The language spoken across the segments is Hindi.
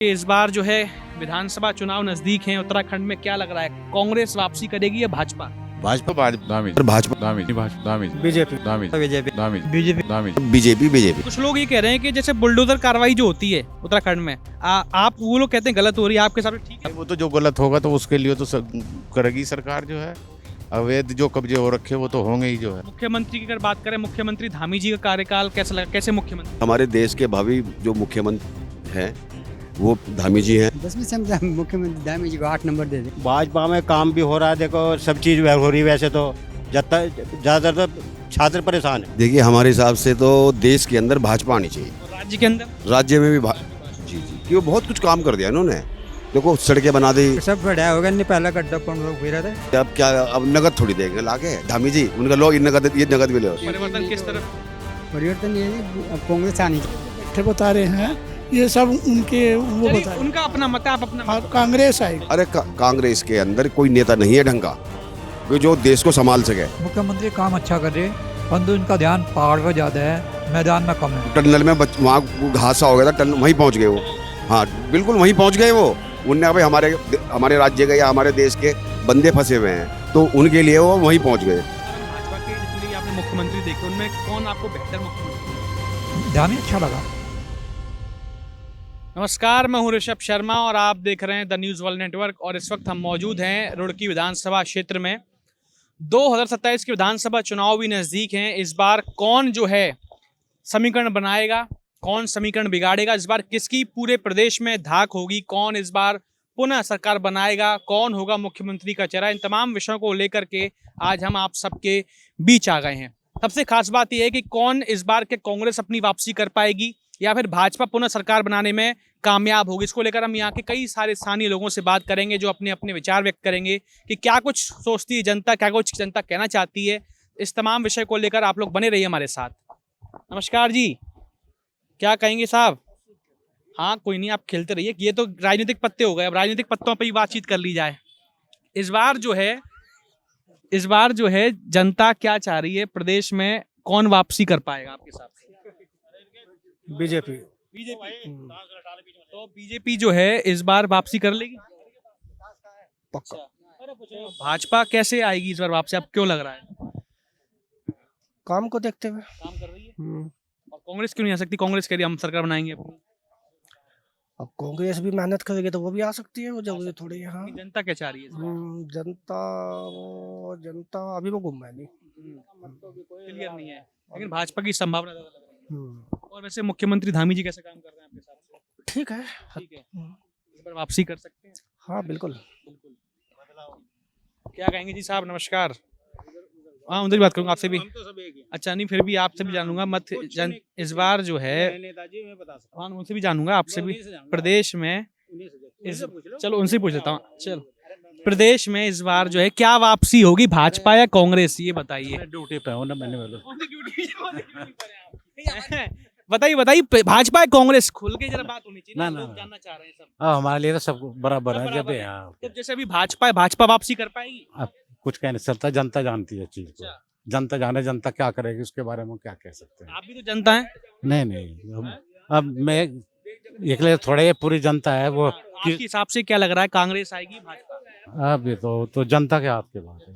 इस बार जो है विधानसभा चुनाव नजदीक हैं। उत्तराखंड में क्या लग रहा है, कांग्रेस वापसी करेगी या भाजपा? Bhajpa BJP BJP. कुछ लोग ये कह रहे हैं कि जैसे बुलडोजर कार्रवाई जो होती है उत्तराखंड में, आप वो लोग कहते हैं गलत हो रही है, आपके हिसाब से ठीक है? वो तो जो गलत होगा तो उसके लिए तो करेगी सरकार जो है। अवैध जो कब्जे हो रखे वो तो होंगे ही जो है। मुख्यमंत्री की अगर बात करें, मुख्यमंत्री धामी जी का कार्यकाल कैसा लगा, कैसे मुख्यमंत्री? हमारे देश के भावी जो मुख्यमंत्री हैं वो धामी जी हैं। 10 में से हम मुख्यमंत्री धामी जी को 8 नंबर दे दें। भाजपा में काम भी हो रहा है, देखो सब चीज हो रही है। वैसे तो ज्यादातर तो छात्र परेशान है। देखिए हमारे हिसाब से तो देश के अंदर भाजपा आनी चाहिए, और राज्य के अंदर राज्य में भी जी कि वो बहुत कुछ काम कर दिया इन्होंने। देखो सड़कें बना दी, सब बढ़िया होगा। नहीं पहला गड्ढा कौन लोग फिर रहे। अब क्या अब नगद थोड़ी देंगे लाके धामी जी, उनका लोग ये नगद भी ले। परिवर्तन किस तरफ? परिवर्तन ये है अब कांग्रेस आनी चाहिए। बैठे बता रहे हैं ये सब उनके वो चलिए, बता रहे उनका अपना मत है, आप अपना हैं। कांग्रेस आएगी। अरे कांग्रेस के अंदर कोई नेता नहीं है ढंग का जो देश को संभाल सके। मुख्यमंत्री काम अच्छा कर रहे हैं, परंतु इनका ध्यान पहाड़ पर ज्यादा है, मैदान में कम है। टनल में वहाँ हादसा हो गया था, टनल वहीं पहुँच गए वो। हाँ बिल्कुल वहीं पहुँच गए वो। उनने भाई हमारे राज्य के या हमारे देश के बंदे फंसे हुए हैं तो उनके लिए वो वहीं पहुँच गए। भाजपा के जितने आपने मुख्यमंत्री देखे उनमें कौन आपको बेहतर मुख्यमंत्री? ध्यान ही अच्छा लगा। नमस्कार, मैं हूं ऋषभ शर्मा और आप देख रहे हैं द न्यूज़ वर्ल्ड नेटवर्क। और इस वक्त हम मौजूद हैं रुड़की विधानसभा क्षेत्र में। 2027 के विधानसभा चुनाव भी नज़दीक हैं। इस बार कौन जो है समीकरण बनाएगा, कौन समीकरण बिगाड़ेगा, इस बार किसकी पूरे प्रदेश में धाक होगी, कौन इस बार पुनः सरकार बनाएगा, कौन होगा मुख्यमंत्री का चेहरा, इन तमाम विषयों को लेकर के आज हम आप सबके बीच आ गए हैं। सबसे खास बात यह है कि कौन इस बार के कांग्रेस अपनी वापसी कर पाएगी या फिर भाजपा पुनः सरकार बनाने में कामयाब होगी। इसको लेकर हम यहाँ के कई सारे स्थानीय लोगों से बात करेंगे जो अपने अपने विचार व्यक्त करेंगे कि क्या कुछ सोचती है जनता, क्या कुछ जनता कहना चाहती है। इस तमाम विषय को लेकर आप लोग बने रहिए हमारे साथ। नमस्कार जी, क्या कहेंगे साहब? हाँ कोई नहीं, आप खेलते रहिए। ये तो राजनीतिक पत्ते हो गए, अब राजनीतिक पत्तों पर ही बातचीत कर ली जाए। इस बार जो है जनता क्या चाह रही है, प्रदेश में कौन वापसी कर पाएगा आपके हिसाब से? बीजेपी। तो बीजेपी जो है इस बार वापसी कर लेगी पक्का। भाजपा कैसे आएगी इस बार वापसी, आपको क्यों लग रहा है? काम को देखते हुए। काम कर रही है। और कांग्रेस क्यों नहीं आ सकती? कांग्रेस कह रही है हम सरकार बनाएंगे अपनी। अब कांग्रेस भी मेहनत करेगी तो वो भी आ सकती है, वो जरूरी थोड़ी है। हाँ जनता क्या चाह रही है इस बार? जनता अभी वो गुम है नहीं। क्लियर नहीं है, लेकिन भाजपा की संभावना ज्यादा लग रही है। और वैसे मुख्यमंत्री धामी जी कैसे काम कर रहे हैं आपके हिसाब से? ठीक है। ठीक है, इस बार वापसी कर सकते हैं। हाँ बिल्कुल। क्या कहेंगे जी साहब? नमस्कार। हाँ उधर बात करूंगा आपसे भी। अच्छा नहीं, फिर भी आपसे भी जानूंगा मत इस बार जो है हाँ उनसे भी जानूंगा, आपसे भी। प्रदेश में चलो उनसे पूछ लेता हूँ। चलो प्रदेश में इस बार जो है क्या वापसी होगी, भाजपा या कांग्रेस, ये बताइए। ड्यूटी पे हूँ ना मैंने। बताइए बताइए, भाजपा या कांग्रेस, खुल के जरा बात होनी चाहिए ना, लोग जानना चाह रहे हैं सब। हाँ हमारे लिए तो सब बराबर है। जब तो जैसे अभी भाजपा है, भाजपा वापसी कर पाएगी? अब कुछ कह नहीं सकता, जनता जानती है चीज को। जनता जाने जनता क्या करेगी उसके बारे में क्या कह सकते हैं। आप भी तो जनता है। नहीं अब मैं एकले थोड़े, पूरी जनता है वो। आपके हिसाब से क्या लग रहा है, कांग्रेस आएगी भाजपा? अब ये तो जनता के हाथ के बात है।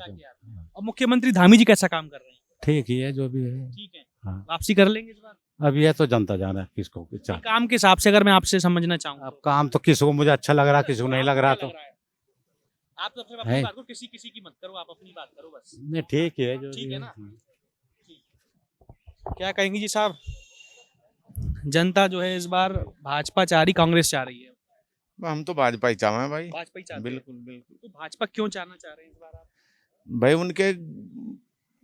और मुख्यमंत्री धामी जी कैसा काम कर रहे हैं? ठीक ही है जो भी है। ठीक है, हाँ वापसी कर लेंगे इस बार? अब ये तो जनता जाना है किसको चाह। काम के हिसाब से अगर मैं आपसे समझना चाहूँ, अब काम तो किसी को मुझे अच्छा लग रहा है, किसी को नहीं लग रहा। तो आप तो अपनी है। बात करो, किसी की मत करो, आप अपनी बात करो बस। नहीं ठीक ही है जो ठीक भी है ना? क्या कहेंगे जी साहब? जनता जो है इस बार भाजपा चाह रही, कांग्रेस चाह रही है? हम तो भाजपा ही चाहें भाई। भाजपा ही चाहते हैं। बिल्कुल बिल्कुल तो भाजपा क्यों चाहना चाह रहे हैं इस बार आप? भाई उनके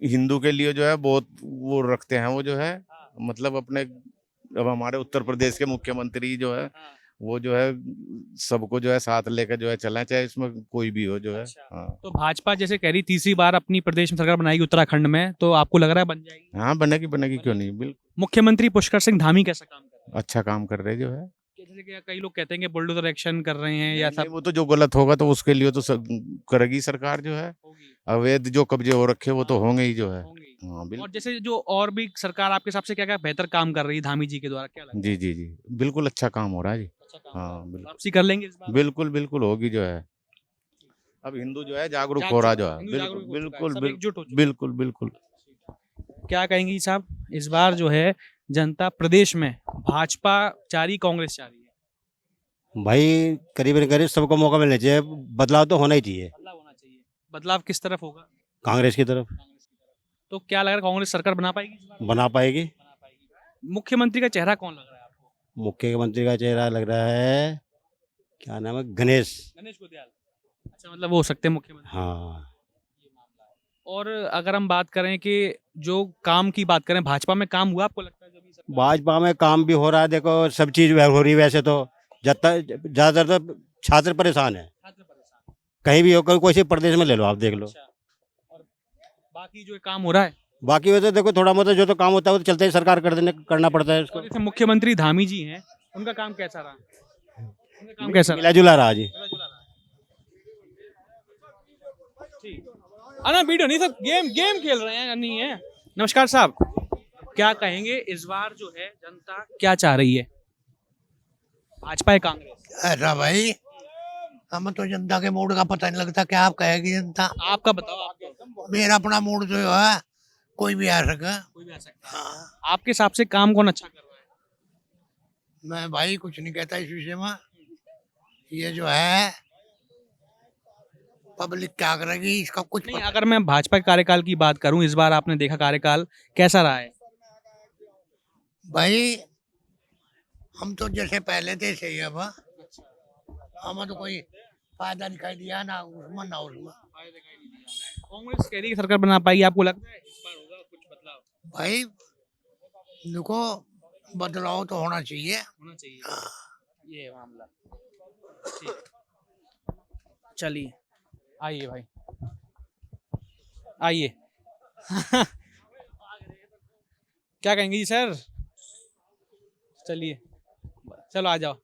हिंदू के लिए जो है बहुत वो रखते हैं वो जो है। मतलब अपने अब हमारे उत्तर प्रदेश के मुख्यमंत्री जो है हाँ। वो जो है सबको जो है साथ लेकर जो है चलना, चाहे इसमें कोई भी हो जो है। अच्छा। हाँ तो भाजपा जैसे कह रही तीसरी बार अपनी प्रदेश में सरकार बनाएगी उत्तराखंड में, तो आपको लग रहा है बन जाएगी? हाँ बनेगी क्यों नहीं। बिल्कुल मुख्यमंत्री पुष्कर सिंह धामी कैसा काम कर रहे हैं? अच्छा काम कर रहे जो है। जैसे कि कई लोग कहते हैं कि बुलडोजर एक्शन कर रहे हैं या नहीं, सब वो तो जो गलत होगा तो उसके लिए तो करेगी सरकार जो है। होगी। अवैध जो कब्जे हो रखे वो तो होंगे ही जो है। होंगी। हाँ बिल्कुल। और जैसे जो और भी सरकार आपके हिसाब से क्या क्या बेहतर काम कर रही है धामी जी के द्वारा, क्या लगता है? जी जी जी, बिल्कुल अच्छा काम हो रहा है जी। अच्छा काम कर रही हाँ है। बिल्कुल वापसी कर लेंगे इस बार? बिल्कुल बिल्कुल होगी जो है। अब हिंदू जो है जागरूक हो रहा जो है। हिंदू बिल्कुल जागरूक हो चुका है, बिल्कुल सब बिल्कुल एकजुट हो चुके हैं। बिल्कुल बिल्कुल। क्या कहेंगे जी साहब, इस बार जो है जनता प्रदेश में भाजपा चाह रही, कांग्रेस चाह रही है? भाई करीबन करीब सबको मौका मिलना चाहिए, बदलाव तो होना ही चाहिए। बदलाव होना चाहिए। बदलाव किस तरफ होगा? कांग्रेस की तरफ कांग्रेस की तरफ। तो क्या लग रहा है कांग्रेस सरकार बना पाएगी इस बार? बना पाएगी। बना पाएगी। मुख्यमंत्री का चेहरा कौन लग रहा है आपको? मुख्यमंत्री का चेहरा लग रहा है, क्या नाम है, गणेश। गणेश गोदियाल। अच्छा, मतलब वो हो सकते हैं मुख्यमंत्री। हाँ ये मामला है। और अगर हम बात करें कि जो काम की बात करें, भाजपा में काम हुआ आपको लगता है जब ये सरकार? भाजपा में काम भी हो रहा है, देखो सब चीज हो रही है वैसे तो। ज्यादातर तो छात्र परेशान है, छात्र परेशान। कहीं भी हो, कोई से प्रदेश में ले लो आप देख लो। अच्छा, और बाकी जो काम हो रहा है? बाकी वैसे देखो थोड़ा बहुत जो तो काम होता है वो तो चलते ही सरकार करना पड़ता है उसको। और जैसे मुख्यमंत्री धामी जी हैं, उनका काम कैसा रहा? उनका काम कैसा रहा? मिला जुला रहा जी। मिला-जुला रहा। ठीक। ना वीडियो नहीं सर, गेम खेल रहे हैं, नहीं है। नमस्कार साहब, क्या कहेंगे इस बार जो है जनता क्या चाह रही है, भाजपा या कांग्रेस? ऐसा भाई, हमें तो जनता के मूड का पता नहीं लगता, क्या आप कहेगी जनता। आपका बताओ, आपका। मेरा अपना मूड जो है कोई भी आ सके। कोई भी आ सकता है। आपके हिसाब से काम कौन अच्छा कर रहा है? मैं भाई कुछ नहीं कहता इस विषय में। ये जो है पब्लिक क्या करेगी इसका कुछ नहीं, पता अगर मैं भाजपा के कार्यकाल की बात करूं, इस बार आपने देखा कार्यकाल कैसा रहा है? भाई, हम तो जैसे पहले थे सही अब हमें तो कोई फायदा दिखाई दिया ना उसमें ना उसमें। कांग्रेस कह रही है सरकार बना पाएगी, आपको लगता है इस बार होगा कुछ बदलाव? भाई देखो, बदलाव तो होना चाहिए। होना चाहिए। ये मामला। ठीक। चलिए, आइए भाई, आइए। क्या कहेंगे जी सर? चलिए, चलो आ जाओ।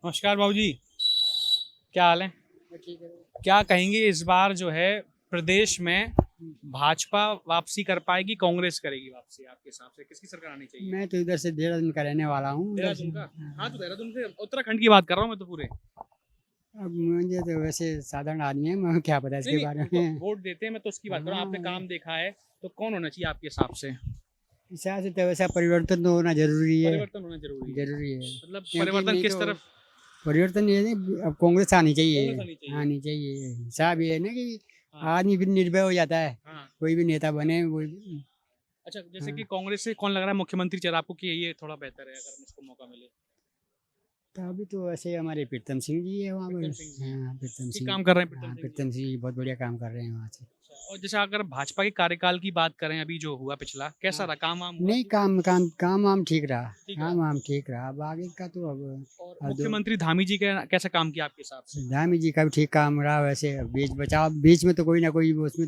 नमस्कार बाबू जी, क्या हाल है? क्या कहेंगे इस बार जो है प्रदेश में भाजपा वापसी कर पाएगी, कांग्रेस करेगी वापसी? आपके हिसाब से किसकी सरकार आनी चाहिए? मैं तो इधर से देहरादून का रहने वाला हूँ। देहरादून का? हाँ, तो देहरादून से उत्तराखंड की बात कर रहा हूँ मैं तो पूरे। अब मुझे तो वैसे साधारण आदमी है, मैं क्या पता इसके नहीं, बारे नहीं, में। वोट देते हैं, मैं तो उसकी बात कर रहा हूँ। आपने हाँ। काम देखा है, तो कौन होना चाहिए आपके हिसाब से? हिसाब से तो वैसा परिवर्तन तो होना जरूरी है। परिवर्तन होना जरूरी है। जरूरी है। मतलब क्योंकि परिवर्तन नहीं किस तो तरफ? परिवर्तन ये नहीं, अब कांग्रेस आनी चाहिए। कांग्रेस आनी चाहिए। आनी चाहिए। हिसाब ये है ना कि हाँ। आदमी फिर निर्भय हो जाता है, हाँ। कोई भी नेता बने वो। अच्छा, जैसे कि कांग्रेस से कौन लग रहा है मुख्यमंत्री चेहरा आपको कि ये थोड़ा बेहतर है, अगर मुझको मौका मिले? तो अभी तो ऐसे हमारे प्रीतम सिंह जी है वहाँ पर। प्रीतम सिंह जी। हाँ, प्रीतम ठीक सिंह। काम कर रहे हैं हाँ, प्रीतम सिंह प्रीतम सिंह जी बहुत बढ़िया काम कर रहे हैं वहाँ से। जी। और जैसे अगर भाजपा के कार्यकाल की बात करें, अभी जो हुआ पिछला, कैसा रहा? काम वाम हुआ? नहीं, काम वाम ठीक रहा। ठीक काम वाम ठीक रहा। अब आगे का तो अब और दो- मुख्यमंत्री धामी जी का कैसा काम किया आपके हिसाब से? धामी जी का भी ठीक काम रहा। वैसे बीच बचाव, बीच में तो कोई ना कोई उसमें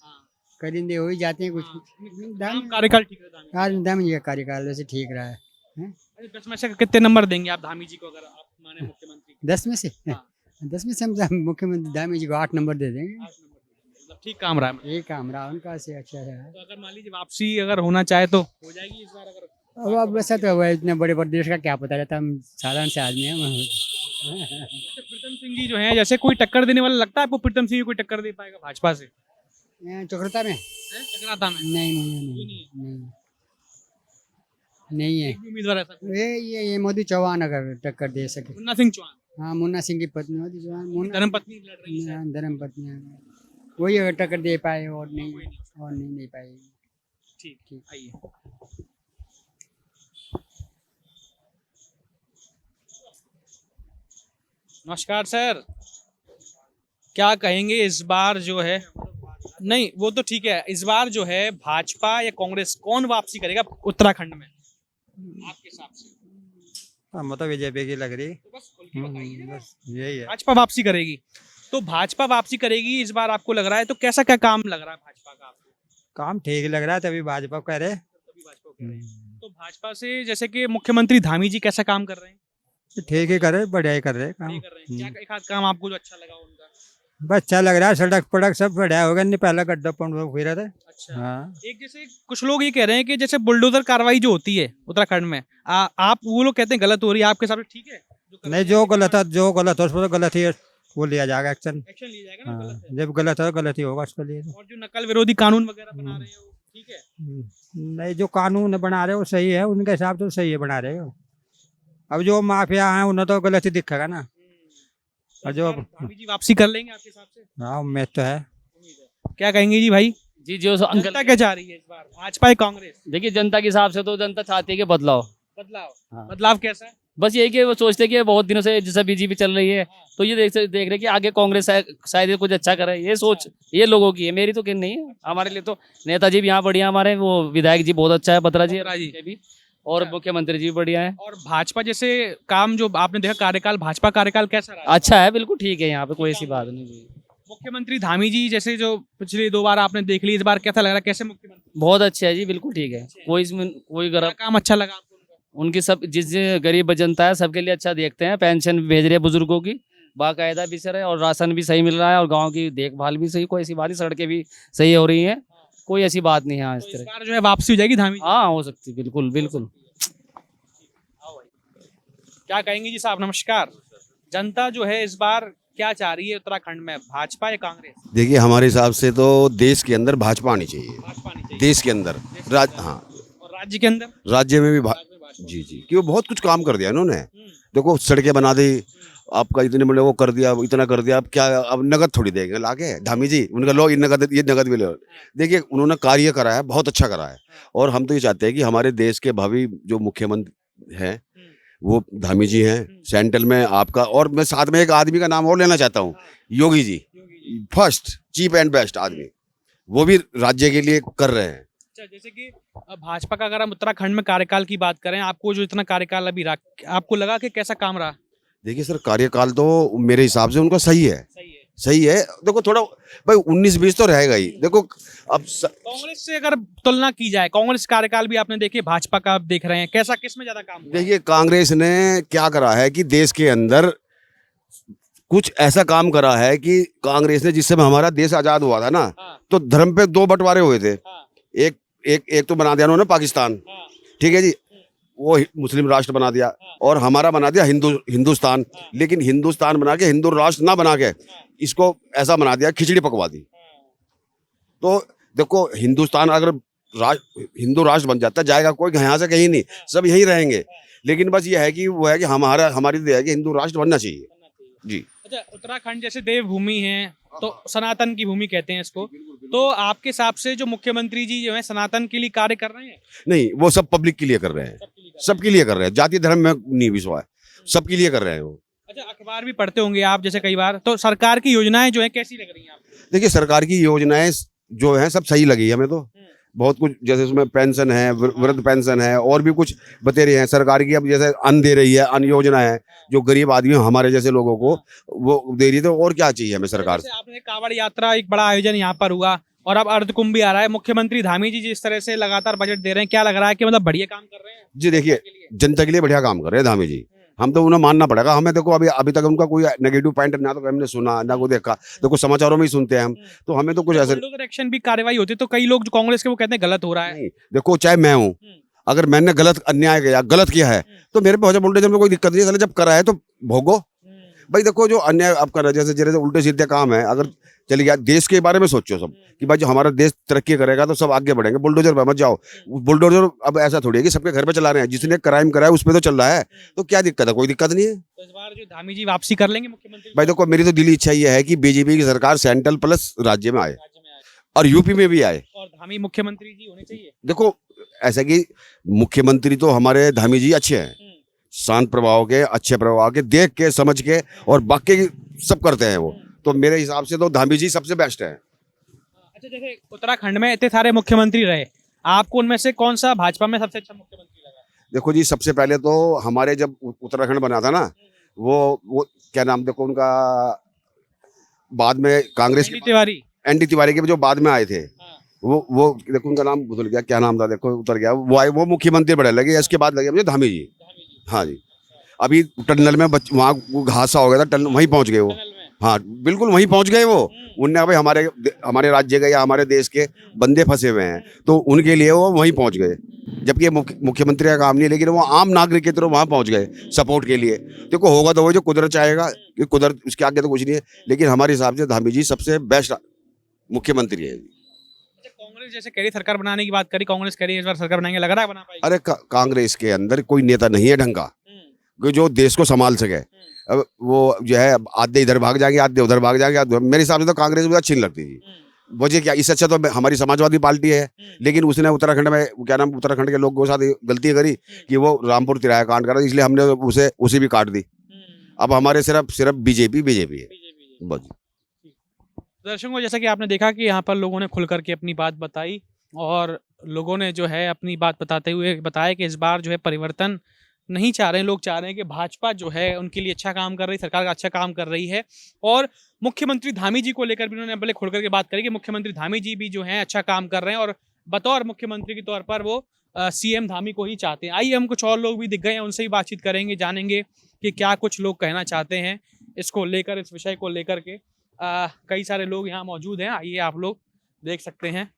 हाँ। करिंदे हो ही जाते हैं कुछ। काम कार्यकाल ठीक रहा धामी जी? धामी जी का कार्यकाल वैसे ठीक रहा है। अच्छा, 10 में से कितने नंबर देंगे आप धामी जी को, अगर आप माने मुख्यमंत्री? 10 में से हाँ। 10 में से हम मुख्यमंत्री धामी जी को 8 नंबर दे देंगे। 8 नंबर देंगे। मतलब ठीक काम रहा है। ये काम रहा उनका से अच्छा है। तो अगर मान लीजिए वापसी अगर होना चाहे तो हो जाएगी इस बार? अगर अब वैसा तो अब इतने बड़े प्रदेश का क्या पता रहता, हम साधारण से आदमी हैं। प्रीतम सिंह जी जो हैं, जैसे कोई टक्कर देने वाला लगता है आपको? प्रीतम सिंह कोई टक्कर दे पाएगा भाजपा से? चक्रता में चक्राता में नहीं नहीं है। एक भी उम्मीदवार ऐसा कोई? ये मोदी चौहान अगर टक्कर दे सके। मुन्ना सिंह चौहान। हाँ, मुन्ना सिंह की पत्नी मोदी चौहान, धर्मपत्नी लड़ रही है शायद। धर्म पत्नी, वही अगर टक्कर दे पाए और नहीं दे पाएगी। ठीक, आइए। नमस्कार सर, क्या कहेंगे इस बार जो है, नहीं वो तो ठीक है, इस बार जो है भाजपा या कांग्रेस कौन वापसी करेगा उत्तराखंड में आपके हिसाब से? हम तो बीजेपी की लग रही। तो बस खुल के बताइए। बस यही है। भाजपा वापसी करेगी, तो भाजपा वापसी करेगी इस बार आपको लग रहा है, तो कैसा क्या काम लग रहा है भाजपा का आपको? काम ठीक लग रहा है तभी भाजपा करे। तभी भाजपा को करेगी। तो भाजपा से जैसे कि मुख्यमंत्री धामी जी कैसा काम कर रहे हैं? ठीक ही करे, बढ़िया ही कर रहे काम। नहीं कर रहे हैं। क्या एक आध काम आपको जो अच्छा लगा उनका? बस अच्छा लग रहा है, सड़क पड़क सब बढ़िया होगा, नहीं पहला गड्ढा पंड फिर रहे। अच्छा। हाँ एक जैसे कुछ लोग ये कह रहे हैं कि जैसे बुलडोजर कार्रवाई जो होती है उत्तराखंड में, आप वो लोग कहते हैं गलत हो रही है, आपके हिसाब से ठीक है? नहीं, जो गलत है उस पर तो गलत ही है, वो लिया जाएगा एक्शन। एक्शन लिया जाएगा ना, हाँ, गलत है। जब गलत है गलत ही होगा उसके लिए। और जो नकल विरोधी कानून वगैरह बना रहे हैं वो ठीक है? नहीं, जो कानून बना रहे हो सही है, उनके हिसाब से सही है बना रहे हो। अब जो माफिया हैं उन्हें तो गलत ही दिखेगा ना। और जो धामी जी वापसी कर लेंगे आपके हिसाब से? हाँ, उम्मीद तो है। क्या कहेंगे जी भाई? जी जो अंकल जनता क्या चाह रही है इस बार, भाजपा या कांग्रेस? देखिए, जनता के हिसाब से तो जनता चाहती है कि बदलाव। बदलाव। हाँ। बदलाव कैसा है? बस यही कि वो सोचते हैं कि बहुत दिनों से जैसे बीजेपी चल रही है, तो ये देख रहे हैं कि आगे कांग्रेस शायद ये कुछ अच्छा करे। ये सोच ये लोगों की है, मेरी तो नहीं है। हमारे लिए तो नेताजी भी यहाँ बढ़िया, हमारे वो विधायक जी बहुत अच्छा है, बत्रा जी भी, और मुख्यमंत्री जी भी बढ़िया है। और भाजपा जैसे काम जो आपने देखा कार्यकाल, भाजपा कार्यकाल कैसा रहा? अच्छा है, बिल्कुल ठीक है, यहाँ पे कोई ऐसी बात नहीं जी। मुख्यमंत्री धामी जी जैसे जो पिछली 2 बार आपने देख ली, इस बार कैसा लग रहा है, कैसे मुख्यमंत्री? बहुत अच्छा है जी, बिल्कुल ठीक है, कोई इसमें कोई क्या गलत। काम अच्छा लगा आपको उनका? उनकी सब जिस गरीब जनता है सबके लिए अच्छा देखते हैं, पेंशन भेज रहे हैं बुजुर्गों की बाकायदा भी सर है, और राशन भी सही मिल रहा है, और गांव की देखभाल भी सही, कोई ऐसी बात नहीं, सड़कें भी सही हो रही हैं, कोई ऐसी बात नहीं है। हाँ, इस तो इस तरह बार जो है वापसी हो जाएगी धामी जी? हाँ हो सकती, बिल्कुल बिल्कुल। क्या कहेंगे जी साहब? नमस्कार। जनता जो है इस बार क्या चाह रही है उत्तराखंड में, भाजपा या कांग्रेस? देखिए, हमारे हिसाब से तो देश के अंदर भाजपा आनी चाहिए। भाजपा नहीं चाहिए? देश के अंदर हाँ, और राज्य के अंदर? राज्य में भी राज्य में भाजपा। जी कि वो बहुत कुछ काम कर दिया इन्होंने। देखो, सड़कें बना दी, आपका इतने बड़े वो कर दिया, इतना कर दिया। अब क्या, अब नगद थोड़ी देंगे लाके धामी जी? उनका लो ये नगद भी लो। देखिए, उन्होंने कार्य करा है, बहुत अच्छा करा है, और हम तो ये चाहते हैं कि हमारे देश के भावी जो मुख्यमंत्री हैं वो धामी जी हैं सेंट्रल में आपका। और मैं साथ में एक आदमी का नाम और लेना चाहता हूँ, Yogi ji, first cheap and best आदमी, वो भी राज्य के लिए कर रहे हैं। अच्छा, जैसे कि भाजपा का अगर हम उत्तराखंड में कार्यकाल की बात करें, आपको जो इतना कार्यकाल अभी रहा, आपको लगा कि कैसा काम रहा? देखिए सर, कार्यकाल तो मेरे हिसाब से उनका सही है। सही है। सही है। देखो, थोड़ा भाई 19-20 तो रहेगा ही। देखो, अब कांग्रेस से अगर तुलना की जाए, कांग्रेस कार्यकाल भी आपने देखे, भाजपा का आप देख रहे हैं, कैसा किसमें ज्यादा काम हुआ? देखिए, कांग्रेस ने क्या करा है कि देश के अंदर कुछ ऐसा काम करा है कि कांग्रेस ने, जिस समय हमारा देश आजाद हुआ था ना, हाँ। तो धर्म पे 2 बंटवारे हुए थे। हाँ। एक तो बना दिया उन्होंने पाकिस्तान, हाँ। ठीक है जी, वो मुस्लिम राष्ट्र बना दिया, और हमारा बना दिया हिंदुस्तान। लेकिन हिंदुस्तान बना के हिंदू राष्ट्र ना बना के इसको ऐसा बना दिया, खिचड़ी पकवा दी। तो देखो, हिंदुस्तान अगर हिंदू राष्ट्र बन जाता, जाएगा कोई यहाँ से कहीं नहीं, सब यहीं रहेंगे। लेकिन बस ये है कि वो है कि हमारी है कि हिंदू राष्ट्र बनना चाहिए जी। अच्छा, उत्तराखंड जैसे देवभूमि है, तो सनातन की भूमि कहते हैं इसको, तो आपके हिसाब से जो मुख्यमंत्री जी जो है सनातन के लिए कार्य कर रहे हैं? नहीं, वो सब पब्लिक के लिए कर रहे हैं, सबके लिए कर रहे हैं, जाति धर्म में नहीं विश्वास, सबके लिए कर रहे हैं वो। अच्छा, अखबार भी पढ़ते होंगे आप जैसे कई बार, तो सरकार की योजनाएं जो है कैसी लग रही हैं आपको? देखिए, सरकार की योजनाएं जो हैं सब सही लगी हमें तो। बहुत कुछ, जैसे उसमें पेंशन है, वृद्ध पेंशन है, और भी कुछ बतेरे हैं सरकार की। अब जैसे अन्न दे रही है, अन्न योजना है, जो गरीब आदमी हमारे जैसे लोगों को वो दे रही है। तो और क्या चाहिए हमें सरकार से? आपने कांवड़ यात्रा, एक बड़ा आयोजन यहाँ पर हुआ, और अब अर्धकुंभ भी आ रहा है। मुख्यमंत्री धामी जी जिस तरह से लगातार बजट दे रहे हैं, क्या लग रहा है कि मतलब बढ़िया काम कर रहे हैं? जी देखिए, जनता के लिए बढ़िया काम कर रहे हैं धामी जी, हम तो उन्हें मानना पड़ेगा हमें। देखो, अभी तक उनका कोई नेगेटिव पॉइंट ना तो हमने सुना ना को देखा। देखो, समाचारों में ही सुनते हैं हम, तो हमें तो कुछ ऐसे एक्शन भी कार्रवाई होती है, तो कई लोग जो कांग्रेस के वो कहते हैं गलत हो रहा है। नहीं। देखो, चाहे मैं हूँ, अगर मैंने गलत अन्याय किया, गलत किया है, तो मेरे पे बुलडोजर में कोई दिक्कत नहीं है। जब करा है तो भोगो भाई। देखो, जो अन्याय अब कर रहा है, जैसे उल्टे सीधे काम है, अगर चली गया, देश के बारे में सोचो सब कि भाई जो हमारा देश तरक्की करेगा तो सब आगे बढ़ेंगे। बुलडोजर पे मत जाओ। बुलडोजर अब ऐसा थोड़ी है कि सबके घर पे चला रहे हैं, जिसने क्राइम करा है उस पे तो चल रहा है, तो क्या दिक्कत है? कोई दिक्कत नहीं है। तो इस बार जो धामी जी वापसी कर लेंगे मुख्यमंत्री? भाई देखो, मेरी तो दिली इच्छा ये है कि बीजेपी की सरकार सेंट्रल प्लस राज्य में आए, और यूपी में भी आए, और धामी मुख्यमंत्री जी होने चाहिए। देखो, ऐसा कि मुख्यमंत्री तो हमारे धामी जी अच्छे हैं, शांत प्रभाव के, अच्छे प्रभाव के, देख के समझ के, और बाकी सब करते हैं वो। तो मेरे हिसाब से तो धामी जी सबसे बेस्ट है। अच्छा, जैसे उत्तराखंड में इतने सारे मुख्यमंत्री रहे, आपको उनमें से कौन सा भाजपा में सबसे अच्छा मुख्यमंत्री लगा? देखो जी, सबसे पहले तो हमारे जब उत्तराखंड बना था ना, वो क्या नाम, देखो उनका, बाद में कांग्रेस एनडी तिवारी। एनडी तिवारी के जो बाद में आए थे, वो देखो उनका नाम भूल गया, क्या नाम था, देखो उतर गया, वो आए, वो मुख्यमंत्री बड़े लगे, इसके बाद लगे मुझे धामी जी। हाँ जी, अभी टनल में वहाँ हादसा हो गया था, टनल वहीं पहुँच गए वो। हाँ बिल्कुल वहीं पहुँच गए वो। उनने भाई हमारे राज्य के या हमारे देश के बंदे फंसे हुए हैं, तो उनके लिए वो वहीं पहुँच गए। जबकि ये मुख्यमंत्री का काम नहीं है, लेकिन वो आम नागरिक की तरह वहाँ पहुँच गए सपोर्ट के लिए। देखो होगा तो वो जो कुदरत चाहेगा, कि कुदरत उसके आगे तो कुछ नहीं है, लेकिन हमारे हिसाब से धामी जी सबसे बेस्ट मुख्यमंत्री है। कांग्रेस जैसे कह रही सरकार बनाने की बात करी, कांग्रेस कह रही है इस बार सरकार बनाएंगे, लग रहा है बना पाएगी? अरे कांग्रेस के अंदर कोई नेता नहीं है ढंग का जो देश को संभाल सके। अब वो जो है आधे इधर भाग जाएंगे, आधे उधर भाग जाएंगे। मेरे हिसाब से तो कांग्रेस मुझे अच्छी नहीं लगती जी। वजह क्या, इससे अच्छा तो हमारी समाजवादी पार्टी है, लेकिन उसने उत्तराखंड में क्या नाम, उत्तराखंड के लोगों के साथ गलती करी कि वो रामपुर तिराया कांड करा, इसलिए हमने उसे भी काट दी। अब हमारे सिर्फ बीजेपी है बस। दर्शकों, जैसा कि आपने देखा कि यहाँ पर लोगों ने खुल करके अपनी बात बताई, और लोगों ने जो है अपनी बात बताते हुए बताया कि इस बार जो है परिवर्तन नहीं चाह रहे हैं, लोग चाह रहे हैं कि भाजपा जो है उनके लिए अच्छा काम कर रही, सरकार का अच्छा काम कर रही है। और मुख्यमंत्री धामी जी को लेकर भी उन्होंने पहले खुल करके बात करी कि मुख्यमंत्री धामी जी भी जो है अच्छा काम कर रहे हैं, और बतौर मुख्यमंत्री के तौर पर वो सीएम धामी को ही चाहते हैं। आइए हम कुछ और लोग भी दिख गए हैं, उनसे ही बातचीत करेंगे, जानेंगे कि क्या कुछ लोग कहना चाहते हैं इसको लेकर, इस विषय को लेकर के। कई सारे लोग यहाँ मौजूद हैं, आइए आप लोग देख सकते हैं।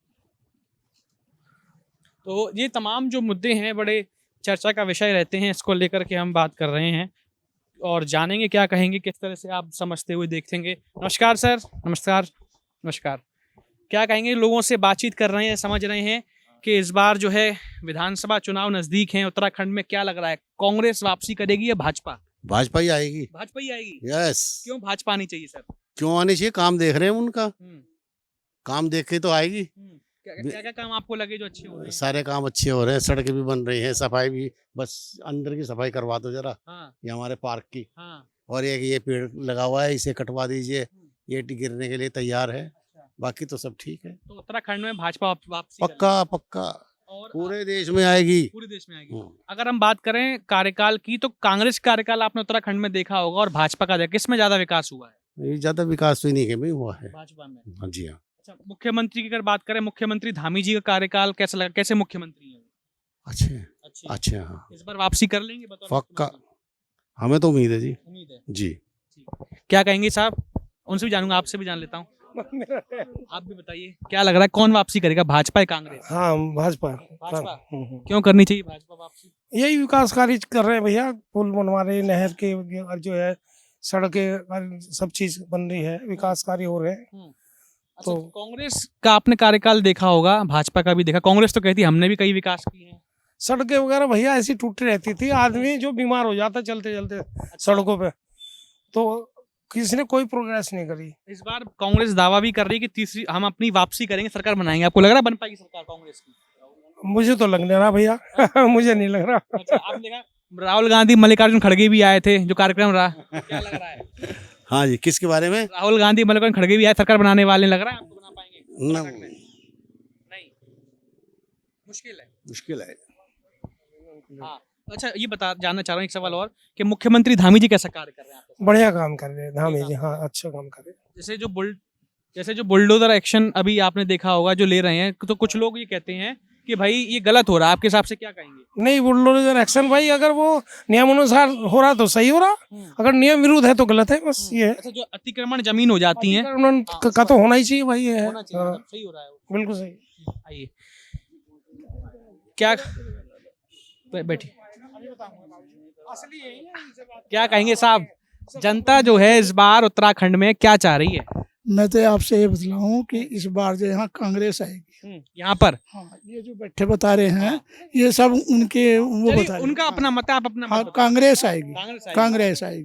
तो ये तमाम जो मुद्दे हैं बड़े चर्चा का विषय रहते हैं, इसको लेकर के हम बात कर रहे हैं और जानेंगे क्या कहेंगे, किस तरह से आप समझते हुए देखेंगे। नमस्कार सर। नमस्कार। क्या कहेंगे, लोगों से बातचीत कर रहे हैं, समझ रहे हैं कि इस बार जो है विधानसभा चुनाव नजदीक हैं उत्तराखंड में, क्या लग रहा है, कांग्रेस वापसी करेगी या भाजपा? भाजपा ही आएगी। भाजपा ही आएगी? यस। क्यों भाजपा आनी चाहिए सर? क्यों आनी चाहिए, काम देख रहे हैं उनका, काम देख के तो आएगी। क्या क्या काम आपको लगे जो अच्छे हो रहे हैं? सारे काम अच्छे हो रहे हैं, सड़कें भी बन रही हैं, सफाई भी, बस अंदर की सफाई करवा दो जरा। ये हमारे पार्क की। और एक ये पेड़ लगा हुआ है, इसे कटवा दीजिए, ये गिरने के लिए तैयार है, बाकी तो सब ठीक है। तो उत्तराखंड में भाजपा वापसी पक्का और पूरे देश में आएगी। पूरे देश में आएगी। अगर हम बात करें कार्यकाल की, तो कांग्रेस कार्यकाल आपने उत्तराखंड में देखा होगा और भाजपा का, किसमें ज्यादा विकास हुआ है? ये ज्यादा विकास तो नहीं है हुआ है भाजपा में। हाँ जी हाँ। अच्छा, मुख्यमंत्री की अगर बात करें, मुख्यमंत्री धामी जी का कार्यकाल कैसा लगा, कैसे मुख्यमंत्री हैं? अच्छे हाँ। इस बार वापसी कर लेंगे बतौर पक्का, हमें तो उम्मीद है जी। उम्मीद है जी। क्या कहेंगे साहब? उनसे भी जानूंगा, आपसे भी जान लेता हूँ। आप भी बताइए, क्या लग रहा है, कौन वापसी करेगा, भाजपा या कांग्रेस? हाँ भाजपा। क्यों करनी चाहिए भाजपा वापसी? यही विकास कार्य कर रहे हैं भैया, पुल बनवा रहे, नहर के और जो है सड़कें, सब चीज बन रही है, विकास कार्य हो रहे हैं। तो कांग्रेस का आपने कार्यकाल देखा होगा, भाजपा का भी देखा। कांग्रेस तो कहती है हमने भी कई विकास किए हैं। सड़कें वगैरह भैया ऐसी टूटी रहती थी, आदमी जो बीमार हो जाता चलते चलते सड़कों पे, तो किसी ने कोई प्रोग्रेस नहीं करी। इस बार कांग्रेस दावा भी कर रही है कि हम अपनी वापसी करेंगे, सरकार बनाएंगे। आपको लग रहा है बन पाएगी सरकार कांग्रेस की? मुझे तो लग नहीं रहा भैया। मुझे नहीं लग रहा। अच्छा, आपने देखा राहुल गांधी, मल्लिकार्जुन खड़गे भी आए थे, जो कार्यक्रम रहा, क्या लग रहा है? हाँ जी, किसके बारे में? राहुल गांधी, मल्लिकार्जुन खड़गे भी आए, सरकार बनाने वाले, लग रहा है आपको बना पाएंगे? नहीं, मुश्किल है। हाँ, अच्छा ये जानना चाह रहा हूँ एक सवाल और, कि मुख्यमंत्री धामी जी कैसा कार्य कर रहे हैं? बढ़िया काम कर रहे हैं धामी जी, हाँ अच्छा काम कर रहे हैं। जैसे जो बुलडोजर एक्शन अभी आपने देखा होगा जो ले रहे हैं, तो कुछ लोग ये कहते हैं कि भाई ये गलत हो रहा है, आपके हिसाब से क्या कहेंगे? नहीं, बुलडोजर एक्शन भाई अगर वो नियमानुसार हो रहा तो सही हो रहा, अगर नियम विरुद्ध है तो गलत है, बस ये है। अच्छा, जो अतिक्रमण जमीन हो जाती है का तो होना ही चाहिए भाई, ये है सही हो रहा है, बिल्कुल सही। आइए, क्या बैठिए, क्या कहेंगे साहब, जनता जो है इस बार उत्तराखंड में क्या चाह रही है? मैं तो आपसे ये बतलाऊं कि इस बार जो यहाँ कांग्रेस आएगी यहाँ पर। हाँ, ये जो बैठे बता रहे हैं ये सब उनके वो बता रहे हैं। उनका अपना मत है, आप अपना हाँ, कांग्रेस आएगी।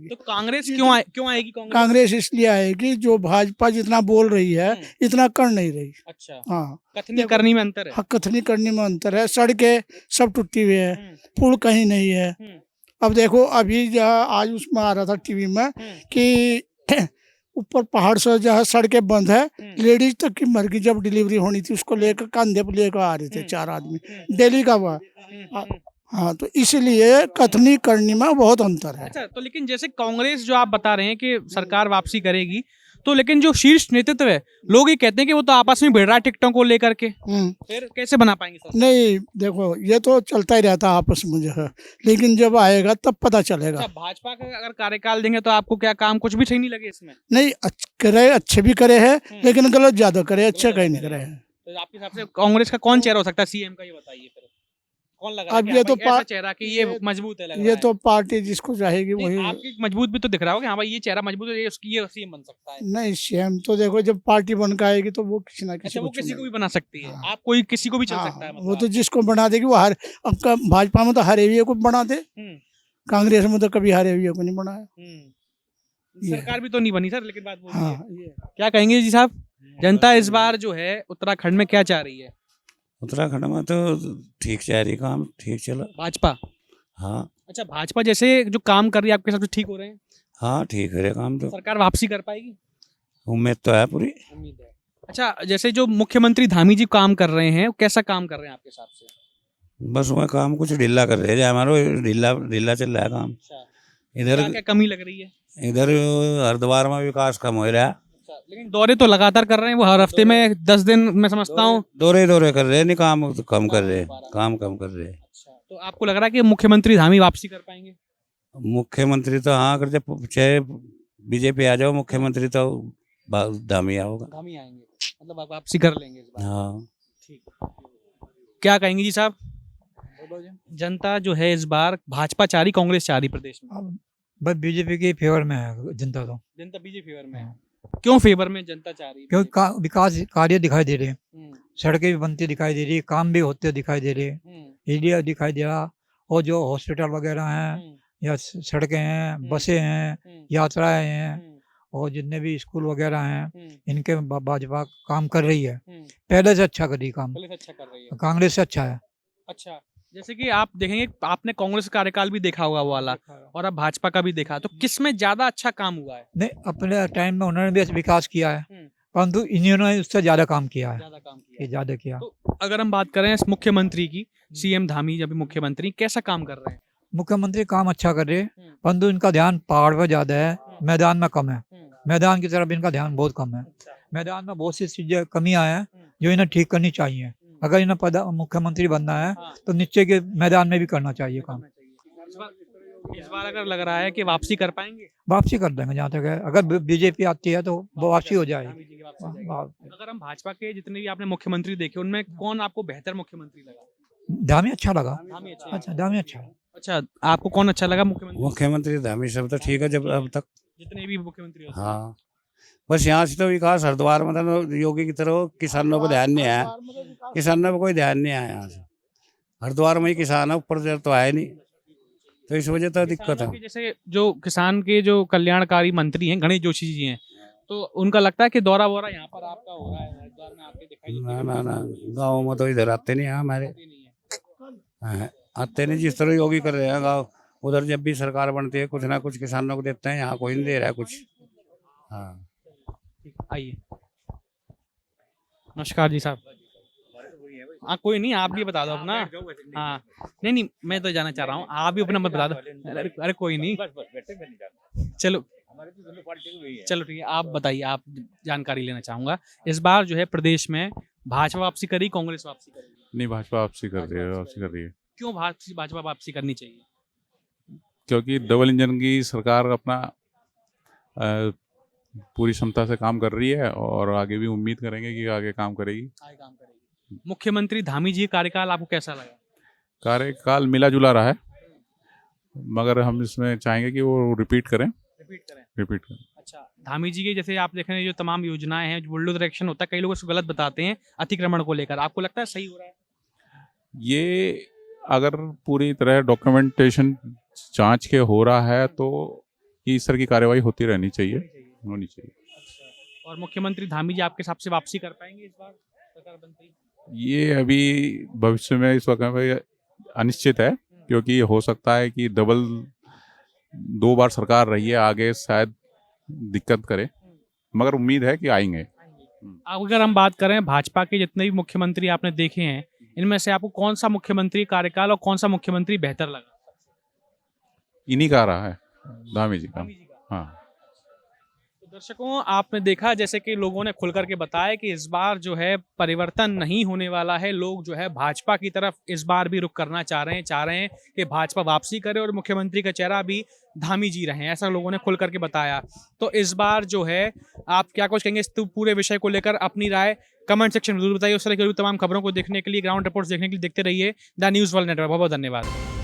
तो कांग्रेस क्यों आएगी? कांग्रेस इसलिए आएगी, जो भाजपा जितना बोल रही है इतना कर नहीं रही। अच्छा, हाँ, कथनी करनी में अंतर है। हाँ, कथनी करने में अंतर है। सड़कें सब टूटी हुई है, पुल कहीं नहीं है। अब देखो, अभी जहाँ आज उसमें आ रहा था टीवी में कि ऊपर पहाड़ से जहाँ सड़कें बंद है, लेडीज तक की मर गई। जब डिलीवरी होनी थी उसको लेकर कंधे पर लेकर आ रहे थे 4 आदमी, दिल्ली का हुआ। हाँ, तो इसलिए कथनी करने में बहुत अंतर है। अच्छा, तो लेकिन जैसे कांग्रेस जो आप बता रहे हैं कि सरकार वापसी करेगी, तो लेकिन जो शीर्ष नेतृत्व है, लोग ये कहते हैं कि वो तो आपस में भिड़ रहा है टिकटों को लेकर के, फिर कैसे बना पाएंगे सर? नहीं देखो ये तो चलता ही रहता है आपस में जो है, लेकिन जब आएगा तब पता चलेगा। अच्छा, भाजपा का अगर कार्यकाल देंगे तो आपको क्या काम कुछ भी सही नहीं लगे इसमें? नहीं करे, अच्छे भी करे हैं, लेकिन गलत ज्यादा करे, अच्छे कहीं नहीं करे हैं। तो आपके हिसाब से कांग्रेस का कौन चेहरा हो सकता है सीएम का, ये बताइए फिर कौन लगा अब कि ये हाँ तो भाई ऐसा चेहरा कि ये मजबूत है, लग ये रहा है? तो पार्टी जिसको चाहेगी नहीं, वही। आपकी मजबूत भी तो दिख रहा होगा, हाँ भाई ये चेहरा मजबूत है, ये उसकी ये सीएम बन सकता है। नहीं सीएम तो देखो जब पार्टी बन के आएगी तो वो किसी ना किसी अच्छा, को वो किसी को चुनेगी। भी बना सकती है, हाँ। आप कोई किसी को भी चल हाँ, सकता है वो मतलब तो जिसको बना देगी वो हर अब का भाजपा में तो हरे हुए को बना दे, हम्म, कांग्रेस में तो कभी हरे हुए को नहीं बनाया। ये सरकार भी तो नहीं बनी सर, लेकिन बात वो हाँ है। ये क्या कहेंगे जी साहब, जनता इस बार जो है उत्तराखंड में क्या चाह रही है? उत्तराखंड में तो ठीक चल रही, काम ठीक चला। भाजपा? हाँ अच्छा, भाजपा जैसे जो काम कर रही है आपके हिसाब से ठीक हो रहे हैं? हाँ ठीक है काम तो, सरकार वापसी कर पाएगी? उम्मीद तो है पूरी। उम्मीद है। अच्छा, जैसे जो मुख्यमंत्री धामी जी काम कर रहे हैं, वो कैसा काम कर रहे हैं आपके हिसाब से? बस वह काम कुछ ढीला कर रहे हैं, हमारा ढीला ढीला चल रहा है काम। अच्छा, इधर क्या क्या कमी लग रही है? इधर हरिद्वार में विकास कम हो रहा है। अच्छा, लेकिन दौरे तो लगातार कर रहे हैं, वो हर हफ्ते में 10 दिन मैं समझता हूँ। दौरे दौरे कर रहे हैं, नहीं काम तो कम कर रहे हैं, काम कम कर रहे हैं। अच्छा, तो आपको लग रहा है कि मुख्यमंत्री धामी वापसी कर पाएंगे? मुख्यमंत्री तो हाँ अगर जब चाहे बीजेपी आ जाओ, मुख्यमंत्री तो धामी होगा। धामी आएंगे, मतलब आप वापसी कर लेंगे इस बार? हाँ ठीक। क्या कहेंगे जी साहब, जनता जो है इस बार भाजपा चाह रही, कांग्रेस चाह रही प्रदेश में? अब बस बीजेपी के फेवर में है जनता तो, जनता बीजेपी फेवर में है। क्यों फेवर में जनता चाह रही है? क्योंकि विकास कार्य दिखाई दे रहे हैं, हम्म, सड़कें भी बनती दिखाई दे रही है, काम भी होते दिखाई दे रहे हैं, हम्म, एरिया दिखाई दे रहा, और जो हॉस्पिटल वगैरह हैं हम्म, या सड़कें हैं, बसें हैं, हम्म, यात्राएं हैं, हम्म, और जितने भी स्कूल वगैरह हैं हम्म, इनके भाजपा काम कर रही है, हम्म, पहले से अच्छा कर रही काम, पहले से अच्छा कर रही है। कांग्रेस से अच्छा है। अच्छा, जैसे कि आप देखेंगे, आपने कांग्रेस का कार्यकाल भी देखा होगा वो वाला, और अब भाजपा का भी देखा, तो किस में ज्यादा अच्छा काम हुआ है? नहीं, अपने टाइम में उन्होंने भी विकास किया है, हम्म। परंतु इन्होंने उससे ज्यादा काम किया है, ज्यादा काम किया ये है। ज्यादा किया। तो अगर हम बात करें इस मुख्यमंत्री की, सीएम धामी जब मुख्यमंत्री कैसा काम कर रहे हैं? मुख्यमंत्री काम अच्छा कर रहे हैं, हम्म। परंतु इनका ध्यान पहाड़ पर ज्यादा है, मैदान में कम है, हम्म, मैदान की तरफ इनका ध्यान बहुत कम है। अच्छा, मैदान में बहुत सी चीजें कमियां हैं जो इन्हें ठीक करनी चाहिए। अगर इन्हें मुख्यमंत्री बनना है हाँ। तो नीचे के मैदान में भी करना चाहिए काम। इस बार अगर लग रहा है कि वापसी कर पाएंगे? वापसी कर देंगे जहाँ तक है, अगर बीजेपी आती है तो वो वापसी हो जाएगी। धामी जी की वापसी हो जाएगी। अगर हम भाजपा के जितने भी आपने मुख्यमंत्री देखे, उनमें कौन आपको बेहतर मुख्यमंत्री लगा? धामी अच्छा लगा, धामी अच्छा अच्छा धामी अच्छा है। अच्छा, आपको कौन अच्छा लगा मुख्यमंत्री? मुख्यमंत्री धामी सब तो ठीक है जब अब तक। जितने भी मुख्यमंत्री हो? हाँ बस यहाँ से तो विकास हरिद्वार में तो योगी की तरह किसानों पर ध्यान नहीं आया, किसानों पर कोई ध्यान नहीं आया यहाँ से। हरिद्वार में ही किसान है, ऊपर तो आया नहीं, तो इस वजह तो दिक्कत किसानों है। के जैसे जो किसान के जो कल्याणकारी मंत्री हैं गणेश जोशी जी हैं, तो उनका लगता है कि दौरा वोरा यहाँ पर आपका हो रहा है, हरिद्वार में आपके दिखाई देते ना ना ना गाँव में तो इधर आते नहीं हैं हमारे, नहीं है। हाँ, आते नहीं। जिस तरह योगी कर रहे हैं गाँव, उधर जब भी सरकार बनती है कुछ ना कुछ किसानों को देते हैं, यहाँ कोई नहीं दे रहा है कुछ। हाँ आइए, नमस्कार जी साहब। हाँ कोई नहीं, आप भी बता दो अपना। हाँ नहीं नहीं, मैं तो जाना चाह रहा हूँ, आप भी अपना मत बता दो। अरे कोई नहीं, चलो चलो ठीक है, आप बताइए, आप जानकारी लेना चाहूंगा। इस बार जो है प्रदेश में भाजपा वापसी करी, कांग्रेस वापसी करेगी? नहीं, भाजपा वापसी कर रही है, वापसी कर रही है। क्यों भाजपा वापसी करनी चाहिए? क्योंकि डबल इंजन की सरकार अपना पूरी क्षमता से काम कर रही है, और आगे भी उम्मीद करेंगे कि आगे काम करेगी। आगे काम करेगी। मुख्यमंत्री धामी जी का कार्यकाल आपको कैसा लगा? कार्यकाल मिला जुला रहा है, मगर हम इसमें चाहेंगे कि वो रिपीट करें। अच्छा, धामी जी के जैसे आप देख रहे हैं जो तमाम योजनाएं हैं, जो बुलडोजर एक्शन होता है, कई लोग उसको गलत बताते हैं अतिक्रमण को लेकर, आपको लगता है सही हो रहा है? ये अगर पूरी तरह डॉक्यूमेंटेशन जांच के हो रहा है तो इस तरह की कार्यवाही होती रहनी चाहिए, होनी चाहिए। अच्छा, और मुख्यमंत्री धामी जी आपके हिसाब से वापसी कर पाएंगे इस बार सरकार बनती? ये अभी भविष्य में इस वक्त में अनिश्चित है, क्योंकि ये हो सकता है कि डबल 2 बार सरकार रही है, आगे शायद दिक्कत करे, मगर उम्मीद है कि आएंगे। अब अगर हम बात करें भाजपा के जितने भी मुख्यमंत्री आपने देखे हैं, इनमें से आपको कौन सा मुख्यमंत्री कार्यकाल और कौन सा मुख्यमंत्री बेहतर लगा? इन्हीं का रहा है, धामी जी का। हाँ, तो दर्शकों, आपने देखा जैसे कि लोगों ने खुल करके बताया कि इस बार जो है परिवर्तन नहीं होने वाला है। लोग जो है भाजपा की तरफ इस बार भी रुख करना चाह रहे हैं कि भाजपा वापसी करे और मुख्यमंत्री का चेहरा भी धामी जी रहे हैं, ऐसा लोगों ने खुल करके बताया। तो इस बार जो है आप क्या कुछ कहेंगे इस पूरे विषय को लेकर? अपनी राय कमेंट सेक्शन में जरूर बताइए। उस तरह की तमाम खबरों को देखने के लिए, ग्राउंड रिपोर्ट्स देखने के लिए देखते रहिए द न्यूज़ वर्ल्ड नेटवर्क। बहुत बहुत धन्यवाद।